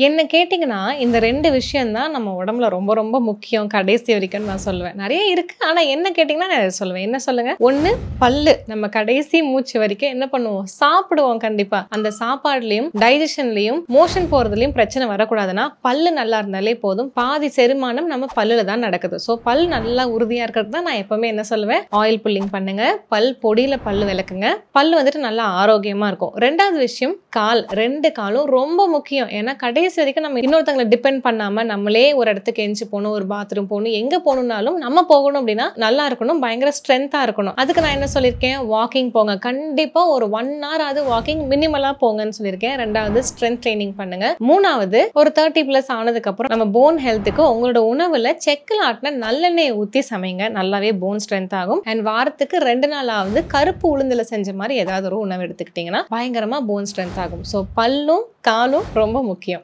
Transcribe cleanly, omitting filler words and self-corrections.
என்ன கேட்டிங்கன்னா, இந்த 2 விஷயம் தான் நம்ம உடம்புல ரொம்ப ரொம்ப முக்கியம் கடைசி வரைக்கும்னு நான் சொல்லுவேன். நெறைய இருக்கு. ஆனா என்ன கேட்டிங்கன்னா நான் இத சொல்லுவேன். என்ன சொல்லுங்க? 1 பல்லு. நம்ம கடைசி மூச்சு வரைக்கும் என்ன பண்ணுவோம்? சாப்பிடுவோம் கண்டிப்பா. அந்த சாப்பாடுலயும், டைஜஷன்லயும், மோஷன் போறதுலயும் பிரச்சனை வரக்கூடாதுன்னா, பல்லு நல்லா இருந்தாலே போதும். பாதி செரிமானம் நம்ம பல்லுல தான் நடக்குது. பல் நல்லா உறுதியா இருக்கிறதுக்கு தான் நான் எப்பவுமே என்ன சொல்லுவேன்? ஆயில் புல்லிங் பண்ணுங்க. பல் பொடியில பல்லு விளக்குங்க. பல்லு வந்துட்டு நல்லா ஆரோக்கியமா இருக்கும். 2வது விஷயம் கால். 2 காலும் ரொம்ப முக்கியம். ஏன்னா கடைசி வரைக்கும் நம்ம இன்னொருத்தங்கள டிபெண்ட் பண்ணாம நம்மளே ஒரு இடத்துக்கு எந்திச்சு போகணும், ஒரு பாத்ரூம் போகணும், எங்க போகணும்னாலும் நம்ம போகணும் அப்படின்னா நல்லா இருக்கணும், பயங்கர ஸ்ட்ரென்த்தா இருக்கணும். அதுக்கு நான் என்ன சொல்லியிருக்கேன்? வாக்கிங் போங்க. கண்டிப்பா ஒரு 1 hour ஆவது வாக்கிங் மினிமலா போங்கன்னு சொல்லியிருக்கேன். 2வது ஸ்ட்ரென்த் ட்ரைனிங் பண்ணுங்க. 3வது ஒரு 30+ ஆனதுக்கு அப்புறம் நம்ம போன் ஹெல்த்துக்கு உங்களோட உணவுல செக்குல ஆட்டின நல்லெண்ணெய் ஊத்தி சமைங்க. நல்லாவே போன் ஸ்ட்ரென்த் ஆகும். அண்ட் வாரத்துக்கு 2 நாளாவது கருப்பு உளுந்துல செஞ்ச மாதிரி ஏதாவது ஒரு உணவு எடுத்துக்கிட்டீங்கன்னா பயங்கரமா போன் ஸ்ட்ரென்த் ஆகும். பல்லும் காலும் ரொம்ப முக்கியம்.